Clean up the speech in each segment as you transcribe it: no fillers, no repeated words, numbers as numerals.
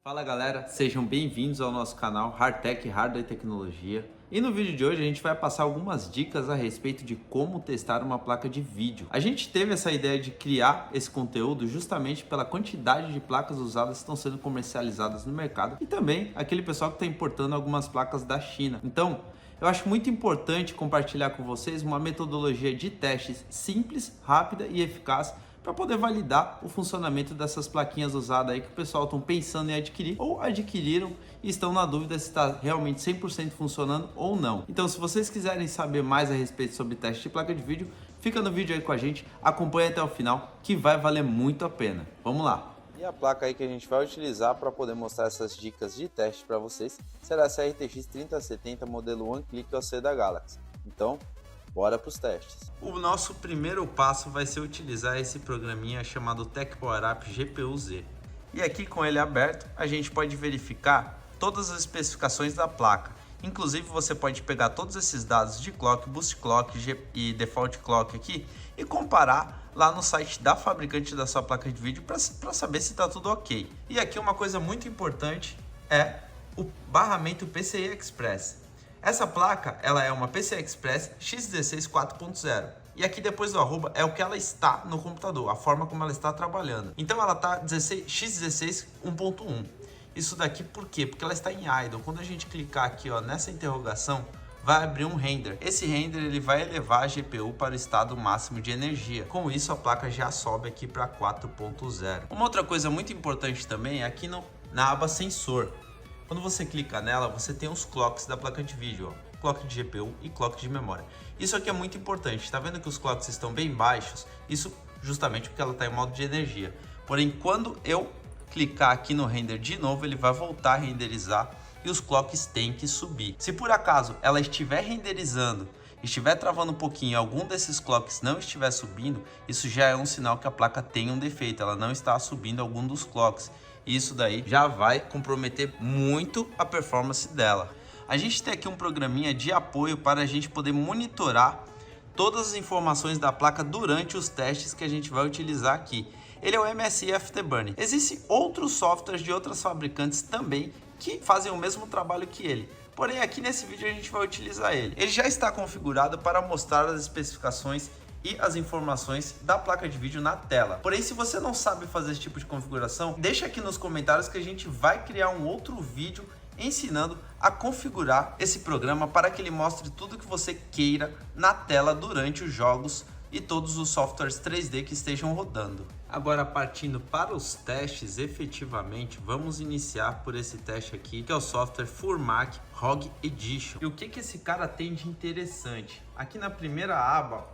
Fala galera, sejam bem-vindos ao nosso canal Hardtech, Hardware e Tecnologia. E no vídeo de hoje a gente vai passar algumas dicas a respeito de como testar uma placa de vídeo. A gente teve essa ideia de criar esse conteúdo justamente pela quantidade de placas usadas que estão sendo comercializadas no mercado e também aquele pessoal que está importando algumas placas da China. Então, eu acho muito importante compartilhar com vocês uma metodologia de testes simples, rápida e eficaz para poder validar o funcionamento dessas plaquinhas usadas aí que o pessoal estão pensando em adquirir ou adquiriram e estão na dúvida se está realmente 100% funcionando ou não. Então, se vocês quiserem saber mais a respeito sobre teste de placa de vídeo, fica no vídeo aí com a gente, acompanha até o final que vai valer muito a pena. Vamos lá! E a placa aí que a gente vai utilizar para poder mostrar essas dicas de teste para vocês será essa RTX 3070 modelo One Click OC da Galaxy. Então, bora para os testes. O nosso primeiro passo vai ser utilizar esse programinha chamado Tech Power Up GPU-Z. E aqui com ele aberto, a gente pode verificar todas as especificações da placa. Inclusive você pode pegar todos esses dados de clock, boost clock e default clock aqui e comparar lá no site da fabricante da sua placa de vídeo para saber se está tudo ok. E aqui uma coisa muito importante é o barramento PCI Express. Essa placa, ela é uma PCI Express x16 4.0 e aqui depois do arroba é o que ela está no computador, a forma como ela está trabalhando. Então ela está x16 1.1. Isso daqui por quê? Porque ela está em idle. Quando a gente clicar aqui ó, nessa interrogação, vai abrir um render. Esse render ele vai elevar a GPU para o estado máximo de energia. Com isso a placa já sobe aqui para 4.0. Uma outra coisa muito importante também é aqui na aba sensor. Quando você clica nela, você tem os clocks da placa de vídeo, ó, clock de GPU e clock de memória. Isso aqui é muito importante, tá vendo que os clocks estão bem baixos? Isso justamente porque ela está em modo de energia. Porém, quando eu clicar aqui no render de novo, ele vai voltar a renderizar e os clocks têm que subir. Se por acaso ela estiver renderizando, estiver travando um pouquinho e algum desses clocks não estiver subindo, isso já é um sinal que a placa tem um defeito, ela não está subindo algum dos clocks. Isso daí já vai comprometer muito a performance dela. A gente tem aqui um programinha de apoio para a gente poder monitorar todas as informações da placa durante os testes que a gente vai utilizar aqui. Ele é o MSI Afterburner. Existem outros softwares de outras fabricantes também que fazem o mesmo trabalho que ele. Porém, aqui nesse vídeo a gente vai utilizar ele. Ele já está configurado para mostrar as especificações e as informações da placa de vídeo na tela. Porém, se você não sabe fazer esse tipo de configuração, deixa aqui nos comentários que a gente vai criar um outro vídeo ensinando a configurar esse programa para que ele mostre tudo que você queira na tela durante os jogos e todos os softwares 3D que estejam rodando. Agora, partindo para os testes, efetivamente, vamos iniciar por esse teste aqui, que é o software Furmac ROG Edition. E o que esse cara tem de interessante? Aqui na primeira aba,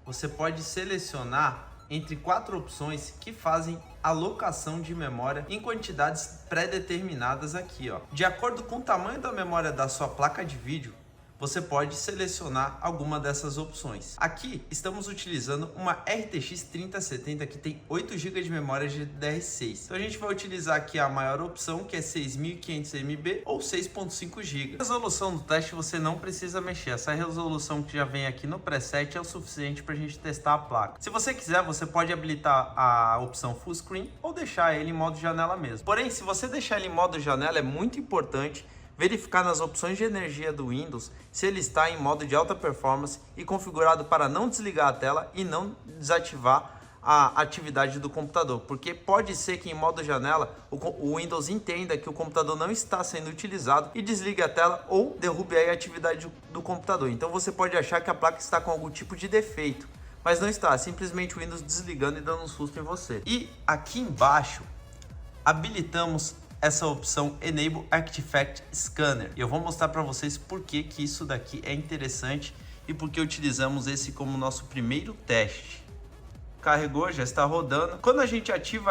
você pode selecionar entre 4 opções que fazem alocação de memória em quantidades pré-determinadas aqui, ó. De acordo com o tamanho da memória da sua placa de vídeo, você pode selecionar alguma dessas opções. Aqui estamos utilizando uma RTX 3070 que tem 8 GB de memória GDDR6. Então a gente vai utilizar aqui a maior opção, que é 6500 MB ou 6.5 GB. A resolução do teste você não precisa mexer. Essa resolução que já vem aqui no preset é o suficiente para a gente testar a placa. Se você quiser, você pode habilitar a opção Full Screen ou deixar ele em modo janela mesmo. Porém, se você deixar ele em modo janela, é muito importante verificar nas opções de energia do Windows se ele está em modo de alta performance e configurado para não desligar a tela e não desativar a atividade do computador, porque pode ser que em modo janela o Windows entenda que o computador não está sendo utilizado e desligue a tela ou derrube aí a atividade do computador. Então você pode achar que a placa está com algum tipo de defeito, mas não está, simplesmente o Windows desligando e dando um susto em você. E aqui embaixo habilitamos essa opção Enable Artifact Scanner. E eu vou mostrar para vocês por que isso daqui é interessante e por que utilizamos esse como nosso primeiro teste. Carregou, já está rodando. Quando a gente ativa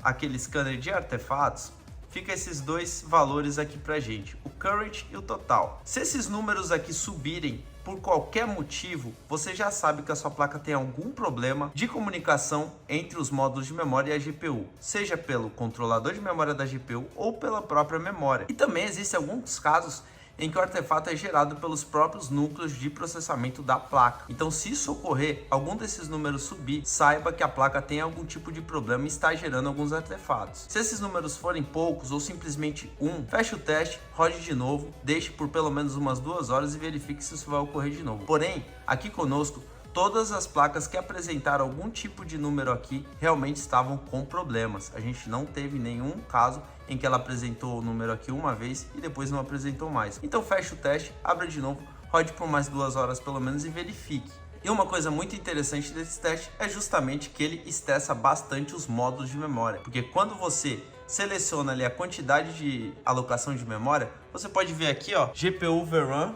aquele scanner de artefatos, fica esses dois valores aqui pra gente, o current e o total. Se esses números aqui subirem por qualquer motivo, você já sabe que a sua placa tem algum problema de comunicação entre os módulos de memória e a GPU, seja pelo controlador de memória da GPU ou pela própria memória. E também existem alguns casos em que o artefato é gerado pelos próprios núcleos de processamento da placa. Então, se isso ocorrer, algum desses números subir, saiba que a placa tem algum tipo de problema e está gerando alguns artefatos. Se esses números forem poucos ou simplesmente feche o teste, rode de novo, deixe por pelo menos umas 2 horas e verifique se isso vai ocorrer de novo. Porém, aqui conosco, todas as placas que apresentaram algum tipo de número aqui realmente estavam com problemas. A gente não teve nenhum caso em que ela apresentou o número aqui uma vez e depois não apresentou mais. Então feche o teste, abra de novo, rode por mais 2 horas pelo menos e verifique. E uma coisa muito interessante desse teste é justamente que ele estressa bastante os módulos de memória, porque quando você seleciona ali a quantidade de alocação de memória, você pode ver aqui, ó, GPU VRAM,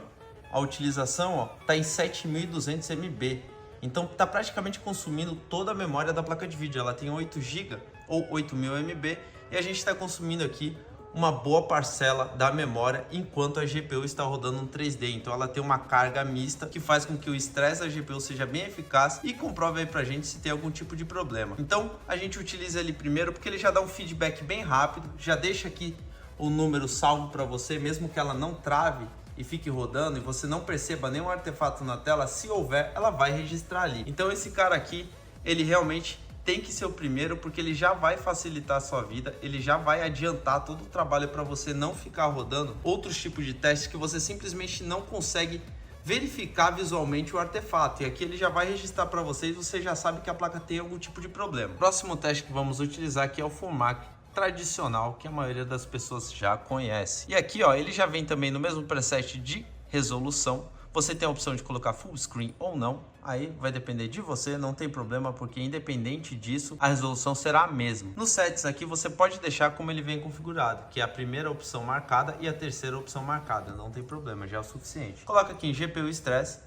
a utilização está em 7.200 MB. Então está praticamente consumindo toda a memória da placa de vídeo. Ela tem 8 GB ou 8.000 MB e a gente está consumindo aqui uma boa parcela da memória enquanto a GPU está rodando um 3D. Então ela tem uma carga mista que faz com que o estresse da GPU seja bem eficaz e comprove aí pra gente se tem algum tipo de problema. Então a gente utiliza ele primeiro porque ele já dá um feedback bem rápido, já deixa aqui o número salvo para você, mesmo que ela não trave e fique rodando e você não perceba nenhum artefato na tela, se houver, ela vai registrar ali. Então esse cara aqui, ele realmente tem que ser o primeiro, porque ele já vai facilitar a sua vida, ele já vai adiantar todo o trabalho para você não ficar rodando outros tipos de testes que você simplesmente não consegue verificar visualmente o artefato. E aqui ele já vai registrar para vocês, você já sabe que a placa tem algum tipo de problema. O próximo teste que vamos utilizar aqui é o FURMAC tradicional, que a maioria das pessoas já conhece. E aqui, ó, ele já vem também no mesmo preset de resolução. Você tem a opção de colocar full screen ou não, aí vai depender de você, não tem problema, porque independente disso, a resolução será a mesma. Nos settings aqui você pode deixar como ele vem configurado, que é a primeira opção marcada e a terceira opção marcada, não tem problema, já é o suficiente. Coloca aqui em GPU Stress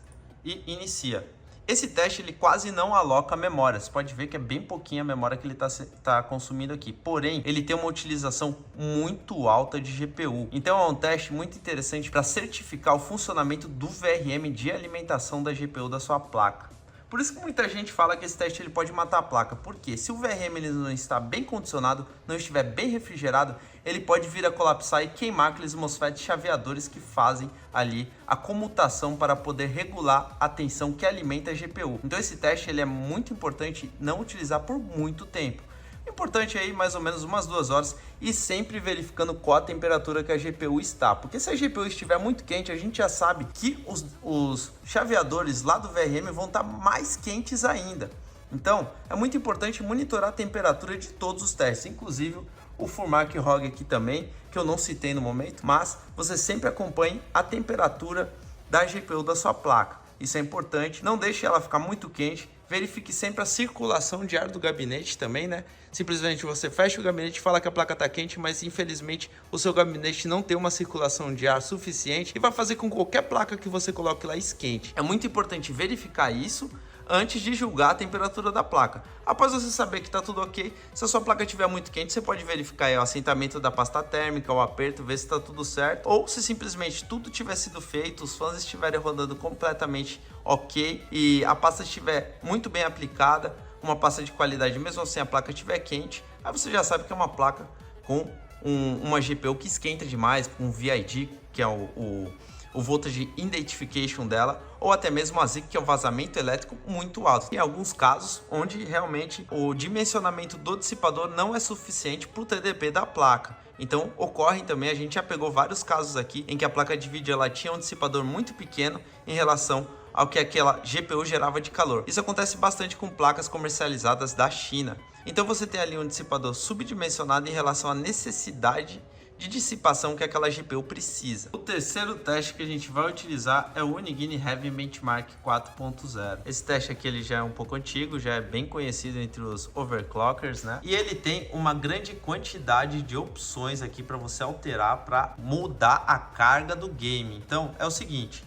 e inicia. Esse teste ele quase não aloca memória, você pode ver que é bem pouquinha a memória que ele está consumindo aqui, porém ele tem uma utilização muito alta de GPU, então é um teste muito interessante para certificar o funcionamento do VRM de alimentação da GPU da sua placa. Por isso que muita gente fala que esse teste ele pode matar a placa, porque se o VRM ele não está bem condicionado, não estiver bem refrigerado, ele pode vir a colapsar e queimar aqueles MOSFET chaveadores que fazem ali a comutação para poder regular a tensão que alimenta a GPU. Então esse teste ele é muito importante não utilizar por muito tempo. Importante aí mais ou menos umas 2 horas e sempre verificando qual a temperatura que a GPU está, porque se a GPU estiver muito quente, a gente já sabe que os chaveadores lá do VRM vão estar mais quentes ainda. Então é muito importante monitorar a temperatura de todos os testes, inclusive o FURMAC ROG aqui também, que eu não citei no momento, mas você sempre acompanhe a temperatura da GPU da sua placa. Isso é importante, não deixe ela ficar muito quente. Verifique sempre a circulação de ar do gabinete também, né? Simplesmente você fecha o gabinete e fala que a placa está quente, mas infelizmente o seu gabinete não tem uma circulação de ar suficiente e vai fazer com que qualquer placa que você coloque lá esquente. É muito importante verificar isso antes de julgar a temperatura da placa. Após você saber que está tudo ok, se a sua placa estiver muito quente, você pode verificar aí o assentamento da pasta térmica, o aperto, ver se está tudo certo, ou se simplesmente tudo tiver sido feito, os fãs estiverem rodando completamente ok e a pasta estiver muito bem aplicada, uma pasta de qualidade mesmo assim a placa estiver quente, aí você já sabe que é uma placa com uma GPU que esquenta demais, com VID, que é o voltage identification dela, ou até mesmo a ZIC, que é o vazamento elétrico muito alto. Tem alguns casos onde realmente o dimensionamento do dissipador não é suficiente para o TDP da placa. Então ocorre também, a gente já pegou vários casos aqui em que a placa de vídeo ela tinha um dissipador muito pequeno em relação ao que aquela GPU gerava de calor. Isso acontece bastante com placas comercializadas da China. Então você tem ali um dissipador subdimensionado em relação à necessidade de dissipação que aquela GPU precisa. O terceiro teste que a gente vai utilizar é o Unigine Heavy Benchmark 4.0. Esse teste aqui ele já é um pouco antigo, já é bem conhecido entre os overclockers, né? E ele tem uma grande quantidade de opções aqui para você alterar, para mudar a carga do game. Então é o seguinte,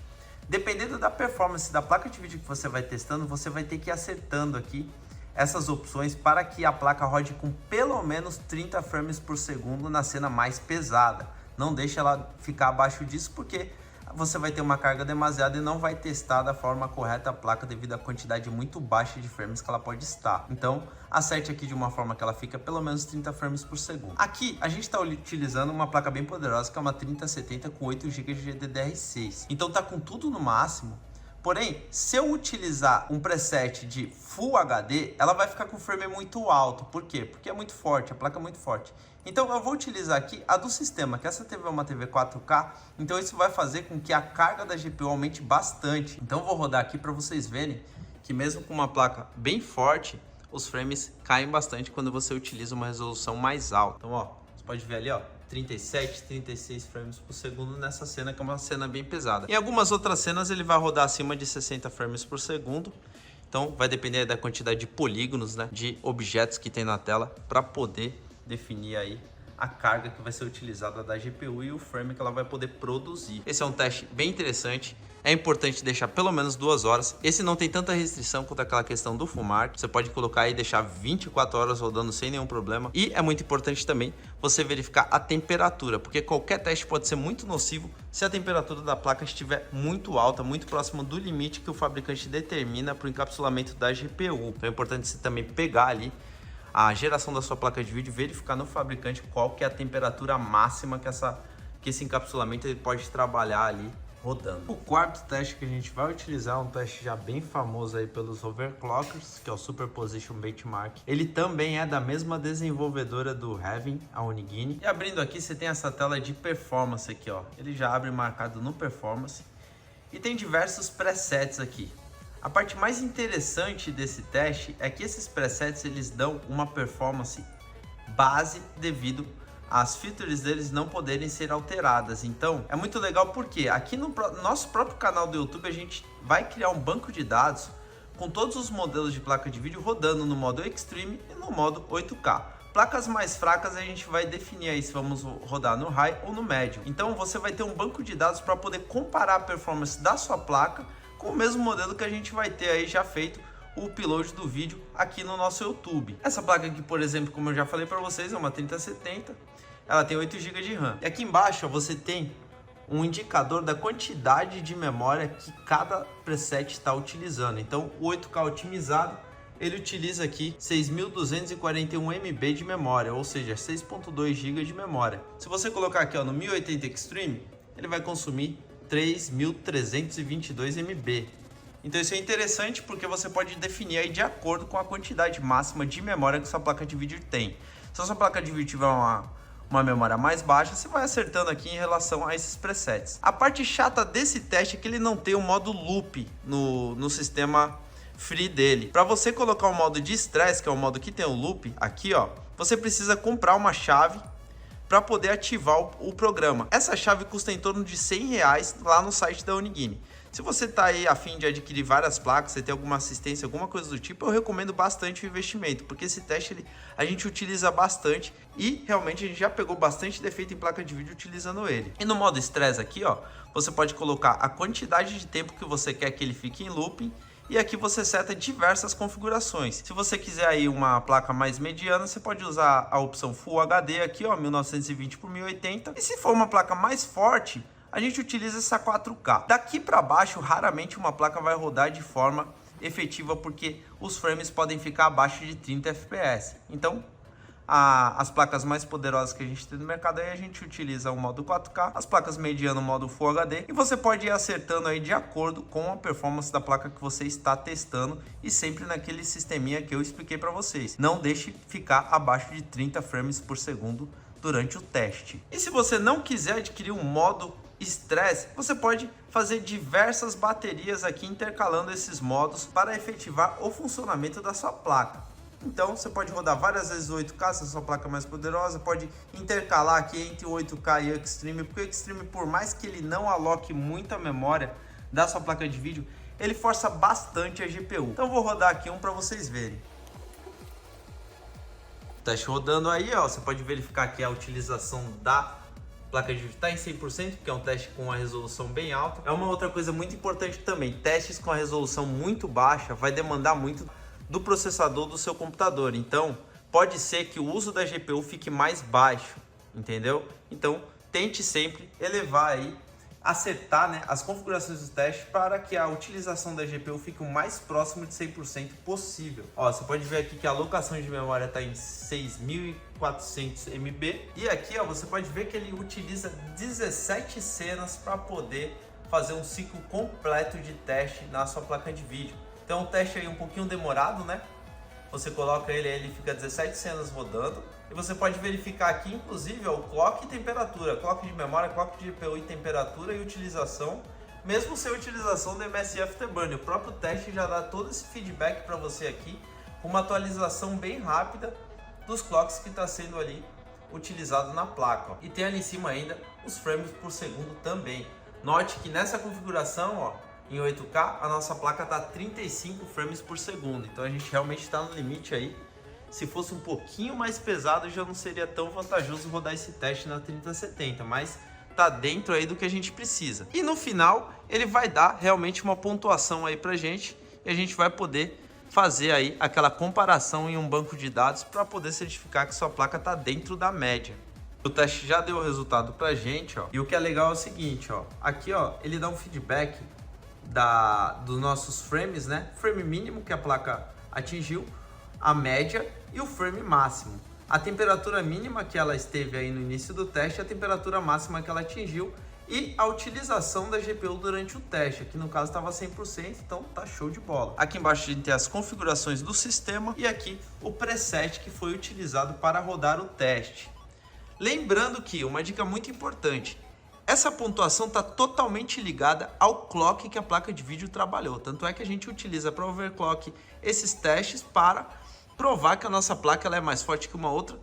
dependendo da performance da placa de vídeo que você vai testando, você vai ter que ir acertando aqui essas opções para que a placa rode com pelo menos 30 frames por segundo na cena mais pesada. não deixe ela ficar abaixo disso, porque você vai ter uma carga demasiada e não vai testar da forma correta a placa devido à quantidade muito baixa de frames que ela pode estar. Então, acerte aqui de uma forma que ela fica pelo menos 30 frames por segundo. Aqui, a gente está utilizando uma placa bem poderosa, que é uma 3070 com 8 GB de GDDR6. Então, tá com tudo no máximo. Porém, se eu utilizar um preset de Full HD, ela vai ficar com frame muito alto. Por quê? Porque é muito forte, a placa é muito forte. Então eu vou utilizar aqui a do sistema, que essa TV é uma TV 4K, então isso vai fazer com que a carga da GPU aumente bastante. Então eu vou rodar aqui para vocês verem que mesmo com uma placa bem forte, os frames caem bastante quando você utiliza uma resolução mais alta. Então ó, você pode ver ali ó, 37, 36 frames por segundo nessa cena, que é uma cena bem pesada. Em algumas outras cenas ele vai rodar acima de 60 frames por segundo. Então vai depender da quantidade de polígonos, né, de objetos que tem na tela para poder definir aí a carga que vai ser utilizada da GPU e o frame que ela vai poder produzir. Esse é um teste bem interessante. É importante deixar pelo menos 2 horas. Esse não tem tanta restrição quanto aquela questão do FUMAR. Você pode colocar aí e deixar 24 horas rodando sem nenhum problema. E é muito importante também você verificar a temperatura, porque qualquer teste pode ser muito nocivo se a temperatura da placa estiver muito alta, muito próxima do limite que o fabricante determina para o encapsulamento da GPU. Então é importante você também pegar ali a geração da sua placa de vídeo, verificar no fabricante qual que é a temperatura máxima que esse encapsulamento ele pode trabalhar ali rodando. O quarto teste que a gente vai utilizar é um teste já bem famoso aí pelos overclockers, que é o Superposition Benchmark. Ele também é da mesma desenvolvedora do Heaven, a Unigine. E abrindo aqui você tem essa tela de performance aqui, ó. Ele já abre marcado no performance e tem diversos presets aqui. A parte mais interessante desse teste é que esses presets eles dão uma performance base devido às features deles não poderem ser alteradas. Então é muito legal porque aqui no nosso próprio canal do YouTube a gente vai criar um banco de dados com todos os modelos de placa de vídeo rodando no modo Extreme e no modo 8K. Placas mais fracas a gente vai definir aí se vamos rodar no High ou no Médio. Então você vai ter um banco de dados para poder comparar a performance da sua placa com o mesmo modelo que a gente vai ter aí já feito o upload do vídeo aqui no nosso YouTube. Essa placa aqui, por exemplo, como eu já falei para vocês, é uma 3070, ela tem 8 GB de RAM. E aqui embaixo ó, você tem um indicador da quantidade de memória que cada preset está utilizando. Então o 8K otimizado, ele utiliza aqui 6.241 MB de memória, ou seja, 6.2 GB de memória. Se você colocar aqui ó, no 1080 Extreme, ele vai consumir 3.322 MB. Então isso é interessante porque você pode definir aí de acordo com a quantidade máxima de memória que sua placa de vídeo tem. Se a sua placa de vídeo tiver uma memória mais baixa, você vai acertando aqui em relação a esses presets. A parte chata desse teste é que ele não tem o modo loop no sistema free dele. Para você colocar o modo de estresse, que é o modo que tem o loop, aqui ó, você precisa comprar uma chave para poder ativar o programa. Essa chave custa em torno de R$100 lá no site da Unigine. Se você está aí a fim de adquirir várias placas, você tem alguma assistência, alguma coisa do tipo, eu recomendo bastante o investimento, porque esse teste a gente utiliza bastante e realmente a gente já pegou bastante defeito em placa de vídeo utilizando ele. E no modo estresse aqui, ó, você pode colocar a quantidade de tempo que você quer que ele fique em looping. E aqui você seta diversas configurações. Se você quiser aí uma placa mais mediana, você pode usar a opção Full HD aqui, ó, 1920 por 1080. E se for uma placa mais forte, a gente utiliza essa 4K. Daqui para baixo, raramente uma placa vai rodar de forma efetiva, porque os frames podem ficar abaixo de 30 FPS. Então, as placas mais poderosas que a gente tem no mercado aí a gente utiliza o modo 4K, as placas medianas o modo Full HD, e você pode ir acertando aí de acordo com a performance da placa que você está testando e sempre naquele sisteminha que eu expliquei para vocês. Não deixe ficar abaixo de 30 frames por segundo durante o teste. E se você não quiser adquirir um modo estresse, você pode fazer diversas baterias aqui intercalando esses modos para efetivar o funcionamento da sua placa. Então você pode rodar várias vezes o 8K, se a sua placa é mais poderosa, pode intercalar aqui entre o 8K e o Extreme, porque o Extreme, por mais que ele não aloque muita memória da sua placa de vídeo, ele força bastante a GPU. Então eu vou rodar aqui um para vocês verem. Teste rodando aí, ó, você pode verificar que a utilização da placa de vídeo está em 100%, que é um teste com uma resolução bem alta. É uma outra coisa muito importante também, testes com a resolução muito baixa vai demandar muito do processador do seu computador, então pode ser que o uso da GPU fique mais baixo, entendeu? Então tente sempre elevar aí, acertar, né, as configurações do teste para que a utilização da GPU fique o mais próximo de 100% possível. Ó, você pode ver aqui que a alocação de memória está em 6.400 MB e aqui, ó, você pode ver que ele utiliza 17 cenas para poder fazer um ciclo completo de teste na sua placa de vídeo. Então o teste aí um pouquinho demorado, né? Você coloca ele fica 17 cenas rodando. E você pode verificar aqui, inclusive, ó, o clock e temperatura, clock de memória, clock de GPU e temperatura e utilização, mesmo sem utilização do MSI Afterburner. O próprio teste já dá todo esse feedback para você aqui, com uma atualização bem rápida dos clocks que está sendo ali utilizado na placa. Ó. E tem ali em cima ainda os frames por segundo também. Note que nessa configuração, ó, em 8K, a nossa placa está 35 frames por segundo. Então a gente realmente está no limite aí. Se fosse um pouquinho mais pesado, já não seria tão vantajoso rodar esse teste na 3070, mas tá dentro aí do que a gente precisa. E no final, ele vai dar realmente uma pontuação aí pra gente e a gente vai poder fazer aí aquela comparação em um banco de dados para poder certificar que sua placa tá dentro da média. O teste já deu o resultado pra gente, ó. E o que é legal é o seguinte, ó. Aqui, ó, ele dá um feedback dos nossos frames, né? Frame mínimo que a placa atingiu, a média e o frame máximo. A temperatura mínima que ela esteve aí no início do teste, a temperatura máxima que ela atingiu e a utilização da GPU durante o teste. Aqui no caso estava 100%, então tá show de bola. Aqui embaixo a gente tem as configurações do sistema e aqui o preset que foi utilizado para rodar o teste. Lembrando que uma dica muito importante, essa pontuação está totalmente ligada ao clock que a placa de vídeo trabalhou. Tanto é que a gente utiliza para overclock esses testes para provar que a nossa placa ela é mais forte que uma outra,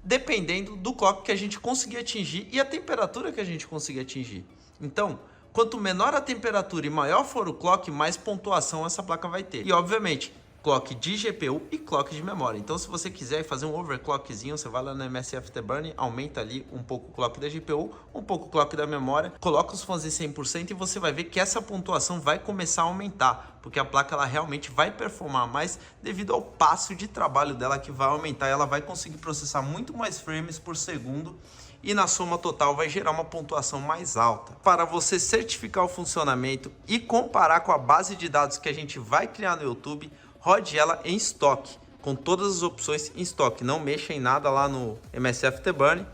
dependendo do clock que a gente conseguir atingir e a temperatura que a gente conseguir atingir. Então, quanto menor a temperatura e maior for o clock, mais pontuação essa placa vai ter. E obviamente, clock de GPU e clock de memória. Então, se você quiser fazer um overclockzinho, você vai lá no MSI Afterburner, aumenta ali um pouco o clock da GPU, um pouco o clock da memória, coloca os fãs em 100% e você vai ver que essa pontuação vai começar a aumentar, porque a placa ela realmente vai performar mais devido ao passo de trabalho dela que vai aumentar. Ela vai conseguir processar muito mais frames por segundo e na soma total vai gerar uma pontuação mais alta. Para você certificar o funcionamento e comparar com a base de dados que a gente vai criar no YouTube, rode ela em estoque, com todas as opções em estoque. Não mexa em nada lá no MSI Afterburner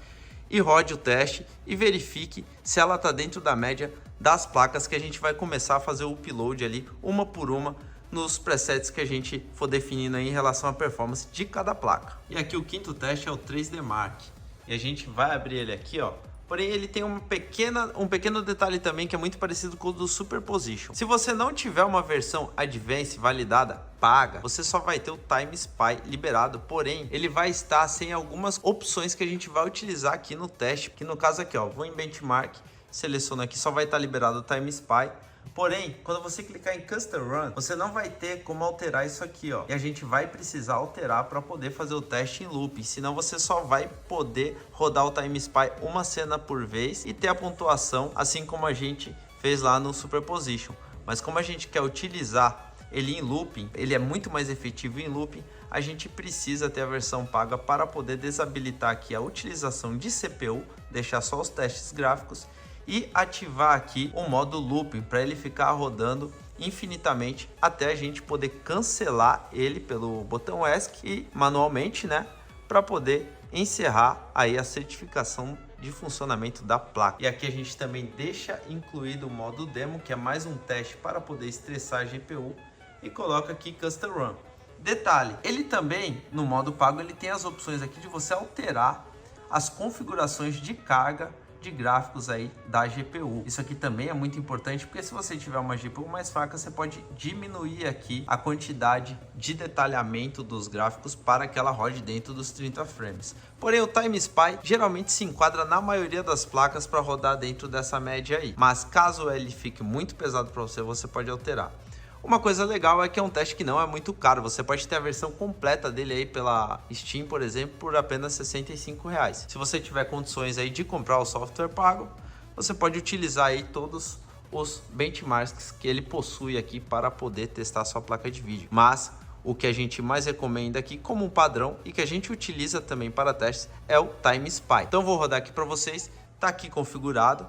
e rode o teste e verifique se ela está dentro da média das placas que a gente vai começar a fazer o upload ali, uma por uma, nos presets que a gente for definindo aí em relação à performance de cada placa. E aqui o quinto teste é o 3D Mark. E a gente vai abrir ele aqui, ó. Porém, ele tem um pequeno detalhe também que é muito parecido com o do Superposition. Se você não tiver uma versão Advanced validada, paga, você só vai ter o Time Spy liberado. Porém, ele vai estar sem algumas opções que a gente vai utilizar aqui no teste. Que no caso aqui, ó, vou em Benchmark, seleciono aqui, só vai estar liberado o Time Spy. Porém, quando você clicar em Custom Run, você não vai ter como alterar isso aqui, ó. E a gente vai precisar alterar para poder fazer o teste em looping. Senão você só vai poder rodar o Time Spy uma cena por vez e ter a pontuação, assim como a gente fez lá no Superposition. Mas como a gente quer utilizar ele em looping, ele é muito mais efetivo em looping, a gente precisa ter a versão paga para poder desabilitar aqui a utilização de CPU, deixar só os testes gráficos e ativar aqui o modo looping para ele ficar rodando infinitamente até a gente poder cancelar ele pelo botão ESC e manualmente, né, para poder encerrar aí a certificação de funcionamento da placa. E aqui a gente também deixa incluído o modo demo, que é mais um teste para poder estressar a GPU, e coloca aqui Custom Run. Detalhe, ele também no modo pago ele tem as opções aqui de você alterar as configurações de carga de gráficos aí da GPU. Isso aqui também é muito importante, porque se você tiver uma GPU mais fraca, você pode diminuir aqui a quantidade de detalhamento dos gráficos para que ela rode dentro dos 30 frames. Porém, o Time Spy geralmente se enquadra na maioria das placas para rodar dentro dessa média aí. Mas caso ele fique muito pesado para você, você pode alterar. Uma coisa legal é que é um teste que não é muito caro. Você pode ter a versão completa dele aí pela Steam, por exemplo, por apenas R$ 65. Se você tiver condições aí de comprar o software pago, você pode utilizar aí todos os benchmarks que ele possui aqui para poder testar sua placa de vídeo. Mas o que a gente mais recomenda aqui como um padrão e que a gente utiliza também para testes é o Time Spy. Então vou rodar aqui para vocês tá aqui configurado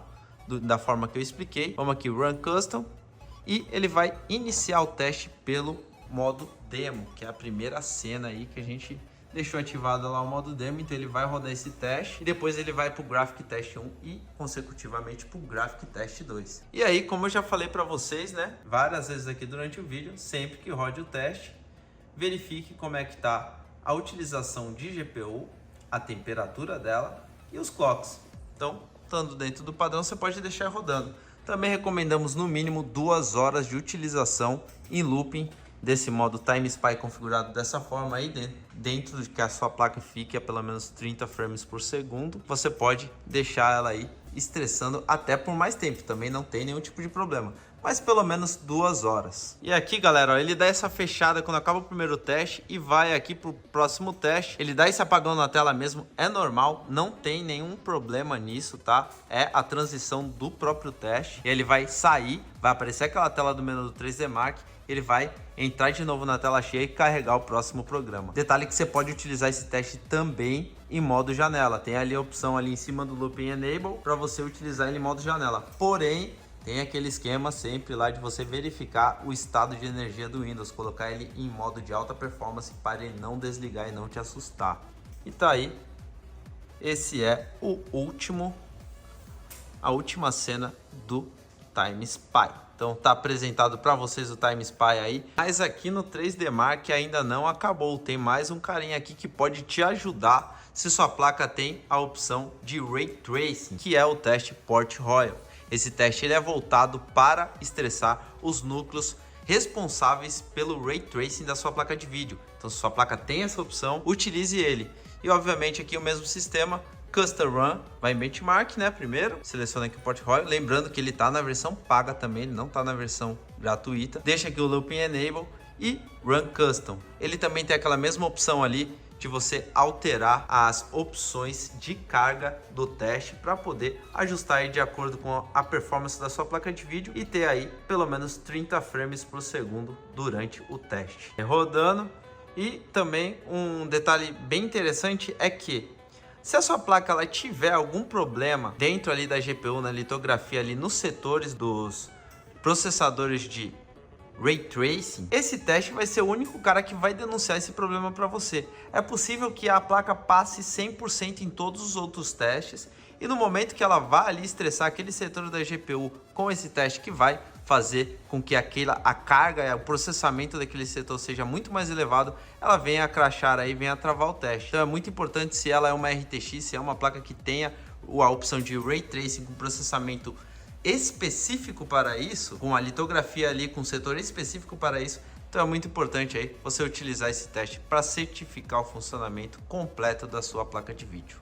da forma que eu expliquei. Vamos aqui, Run Custom, e ele vai iniciar o teste pelo modo demo, que é a primeira cena aí que a gente deixou ativado lá o modo demo. Então ele vai rodar esse teste e depois ele vai para o Graphic Test 1 e consecutivamente para o Graphic Test 2. E aí, como eu já falei para vocês, né, várias vezes aqui durante o vídeo, sempre que rode o teste, verifique como é que tá a utilização de GPU, a temperatura dela e os clocks. Então, estando dentro do padrão, você pode deixar rodando. Também recomendamos no mínimo 2 horas de utilização em looping desse modo Time Spy configurado dessa forma aí, dentro de que a sua placa fique a pelo menos 30 frames por segundo. Você pode deixar ela aí estressando até por mais tempo, também não tem nenhum tipo de problema, mas pelo menos 2 horas. E aqui, galera, ó, ele dá essa fechada quando acaba o primeiro teste e vai aqui pro próximo teste. Ele dá esse apagão na tela mesmo, é normal, não tem nenhum problema nisso, tá? É a transição do próprio teste. E ele vai sair, vai aparecer aquela tela do menu do 3D Mark, ele vai entrar de novo na tela cheia e carregar o próximo programa. Detalhe que você pode utilizar esse teste também em modo janela. Tem ali a opção ali em cima do Looping Enable para você utilizar ele em modo janela. Porém, tem aquele esquema sempre lá de você verificar o estado de energia do Windows, colocar ele em modo de alta performance para ele não desligar e não te assustar. E tá aí, esse é a última cena do Time Spy. Então tá apresentado para vocês o Time Spy aí, mas aqui no 3D Mark ainda não acabou. Tem mais um carinha aqui que pode te ajudar se sua placa tem a opção de Ray Tracing, que é o teste Port Royal. Esse teste ele é voltado para estressar os núcleos responsáveis pelo Ray Tracing da sua placa de vídeo. Então se sua placa tem essa opção, utilize ele. E obviamente aqui o mesmo sistema, Custom Run, vai em Benchmark, né, primeiro, seleciona aqui o Port Royal, lembrando que ele tá na versão paga também, ele não tá na versão gratuita. Deixa aqui o Looping Enable e Run Custom. Ele também tem aquela mesma opção ali de você alterar as opções de carga do teste para poder ajustar aí de acordo com a performance da sua placa de vídeo e ter aí pelo menos 30 frames por segundo durante o teste. Rodando. E também um detalhe bem interessante é que se a sua placa ela tiver algum problema dentro ali da GPU, na litografia ali nos setores dos processadores de Ray Tracing, esse teste vai ser o único cara que vai denunciar esse problema para você. É possível que a placa passe 100% em todos os outros testes e no momento que ela vá ali estressar aquele setor da GPU com esse teste que vai fazer com que a carga, o processamento daquele setor seja muito mais elevado, ela venha a crashar aí, venha a travar o teste. Então é muito importante, se ela é uma RTX, se é uma placa que tenha a opção de Ray Tracing com processamento específico para isso, com a litografia ali, com um setor específico para isso, então é muito importante aí você utilizar esse teste para certificar o funcionamento completo da sua placa de vídeo.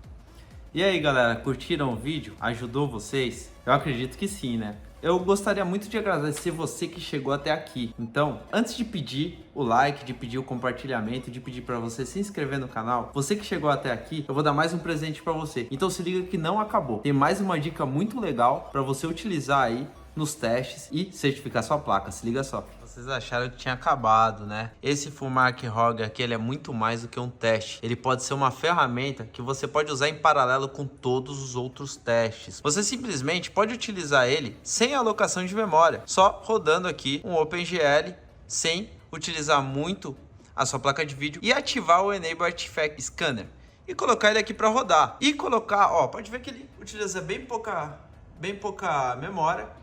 E aí, galera, curtiram o vídeo? Ajudou vocês? Eu acredito que sim, né? Eu gostaria muito de agradecer você que chegou até aqui. Então, antes de pedir o like, de pedir o compartilhamento, de pedir para você se inscrever no canal, você que chegou até aqui, eu vou dar mais um presente para você. Então se liga que não acabou. Tem mais uma dica muito legal para você utilizar aí nos testes e certificar sua placa. Se liga só. Vocês acharam que tinha acabado, né? Esse FullMark ROG aqui, ele é muito mais do que um teste. Ele pode ser uma ferramenta que você pode usar em paralelo com todos os outros testes. Você simplesmente pode utilizar ele sem alocação de memória, só rodando aqui um OpenGL, sem utilizar muito a sua placa de vídeo e ativar o Enable Artifact Scanner e colocar ele aqui para rodar. E colocar, ó, pode ver que ele utiliza bem pouca memória.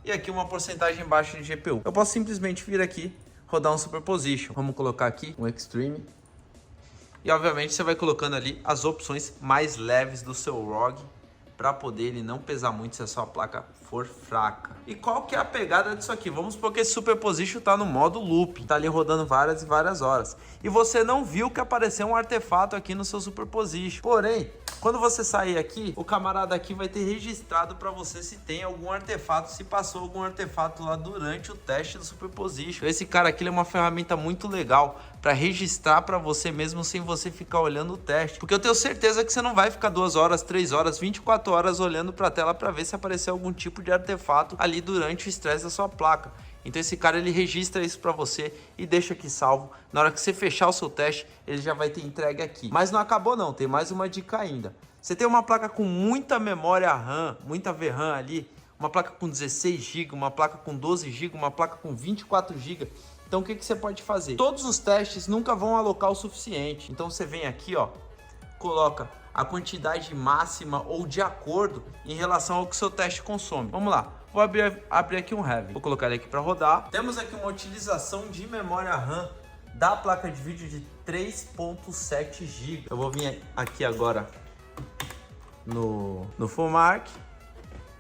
E aqui uma porcentagem baixa de GPU. Eu posso simplesmente vir aqui, rodar um Superposition. Vamos colocar aqui um Extreme. E obviamente você vai colocando ali as opções mais leves do seu ROG para poder ele não pesar muito se a sua placa for fraca. E qual que é a pegada disso aqui? Vamos supor que esse Superposition está no modo loop, tá ali rodando várias e várias horas. E você não viu que apareceu um artefato aqui no seu Superposition. Porém, quando você sair aqui, o camarada aqui vai ter registrado para você se tem algum artefato, se passou algum artefato lá durante o teste do Superposition. Esse cara aqui é uma ferramenta muito legal para registrar para você mesmo sem você ficar olhando o teste. Porque eu tenho certeza que você não vai ficar 2 horas, 3 horas, 24 horas olhando para a tela para ver se apareceu algum tipo de artefato ali durante o estresse da sua placa. Então esse cara ele registra isso para você e deixa aqui salvo. Na hora que você fechar o seu teste, ele já vai ter entregue aqui. Mas não acabou não, tem mais uma dica ainda. Você tem uma placa com muita memória RAM, muita VRAM ali, uma placa com 16 GB, uma placa com 12 GB, uma placa com 24 GB. Então o que você pode fazer? Todos os testes nunca vão alocar o suficiente. Então você vem aqui, ó, coloca a quantidade máxima ou de acordo em relação ao que o seu teste consome. Vamos lá, vou abrir aqui um Heavy. Vou colocar ele aqui para rodar. Temos aqui uma utilização de memória RAM da placa de vídeo de 3.7 GB. Eu vou vir aqui agora no FUMARK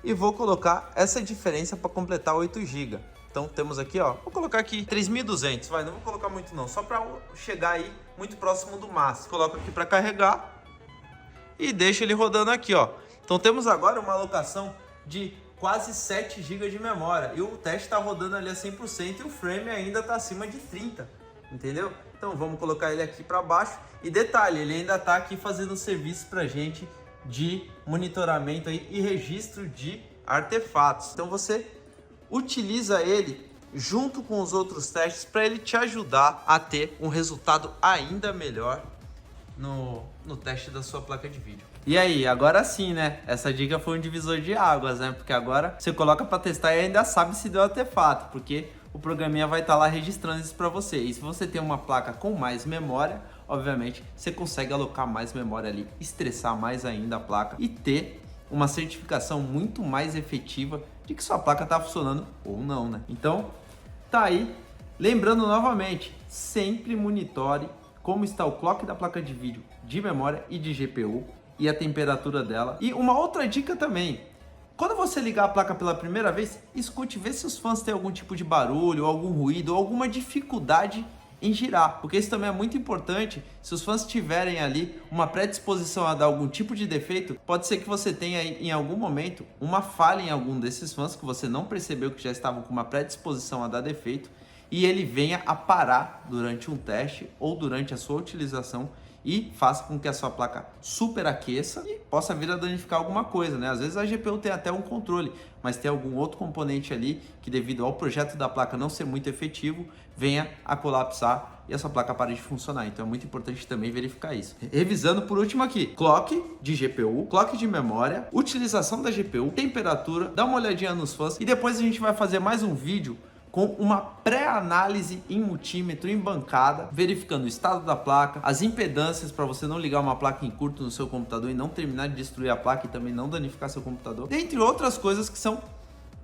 e vou colocar essa diferença para completar 8 GB. Então temos aqui, ó, vou colocar aqui 3.200, vai, não vou colocar muito não, só para chegar aí muito próximo do máximo. Coloco aqui para carregar e deixo ele rodando aqui, ó. Então temos agora uma alocação de quase 7 GB de memória e o teste está rodando ali a 100% e o frame ainda está acima de 30, entendeu? Então vamos colocar ele aqui para baixo e detalhe, ele ainda está aqui fazendo serviço para gente de monitoramento aí e registro de artefatos. Então você utiliza ele junto com os outros testes para ele te ajudar a ter um resultado ainda melhor no teste da sua placa de vídeo. E aí, agora sim, né? Essa dica foi um divisor de águas, né? Porque agora você coloca para testar e ainda sabe se deu artefato, porque o programinha vai estar lá registrando isso para você. E se você tem uma placa com mais memória, obviamente você consegue alocar mais memória ali, estressar mais ainda a placa e ter uma certificação muito mais efetiva de que sua placa está funcionando ou não, né? Então, tá aí. Lembrando novamente, sempre monitore como está o clock da placa de vídeo, de memória e de GPU e a temperatura dela. E uma outra dica também, quando você ligar a placa pela primeira vez, escute, vê se os fãs têm algum tipo de barulho, algum ruído, ou alguma dificuldade em girar, porque isso também é muito importante. Se os fãs tiverem ali uma predisposição a dar algum tipo de defeito, pode ser que você tenha em algum momento uma falha em algum desses fãs que você não percebeu que já estavam com uma predisposição a dar defeito e ele venha a parar durante um teste ou durante a sua utilização e faça com que a sua placa superaqueça e possa vir a danificar alguma coisa, né? Às vezes a GPU tem até um controle, mas tem algum outro componente ali que, devido ao projeto da placa não ser muito efetivo, venha a colapsar e a sua placa pare de funcionar. Então é muito importante também verificar isso. Revisando por último aqui, clock de GPU, clock de memória, utilização da GPU, temperatura, dá uma olhadinha nos fãs e depois a gente vai fazer mais um vídeo com uma pré-análise em multímetro, em bancada, verificando o estado da placa, as impedâncias para você não ligar uma placa em curto no seu computador e não terminar de destruir a placa e também não danificar seu computador, dentre outras coisas que são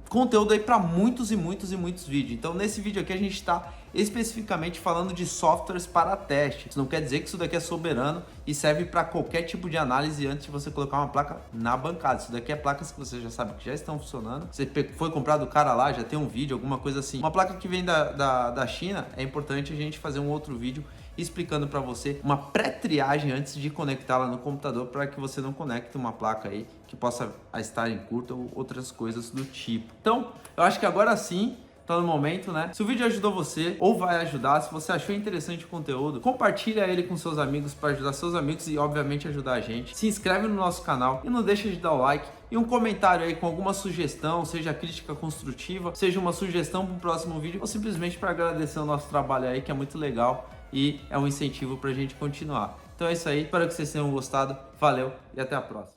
conteúdo aí para muitos e muitos vídeos. Então nesse vídeo aqui a gente está especificamente falando de softwares para teste. Isso não quer dizer que isso daqui é soberano e serve para qualquer tipo de análise antes de você colocar uma placa na bancada. Isso daqui é placas que você já sabe que já estão funcionando. Você foi comprar do cara lá, já tem um vídeo, alguma coisa assim. Uma placa que vem da China, é importante a gente fazer um outro vídeo explicando para você uma pré-triagem antes de conectá-la no computador, para que você não conecte uma placa aí que possa estar em curto ou outras coisas do tipo. Então, eu acho que agora sim tá no momento, né? Se o vídeo ajudou você ou vai ajudar, se você achou interessante o conteúdo, compartilha ele com seus amigos para ajudar seus amigos e obviamente ajudar a gente. Se inscreve no nosso canal e não deixa de dar o like e um comentário aí com alguma sugestão, seja crítica construtiva, seja uma sugestão para o próximo vídeo ou simplesmente para agradecer o nosso trabalho aí, que é muito legal e é um incentivo para a gente continuar. Então é isso aí, espero que vocês tenham gostado, valeu e até a próxima.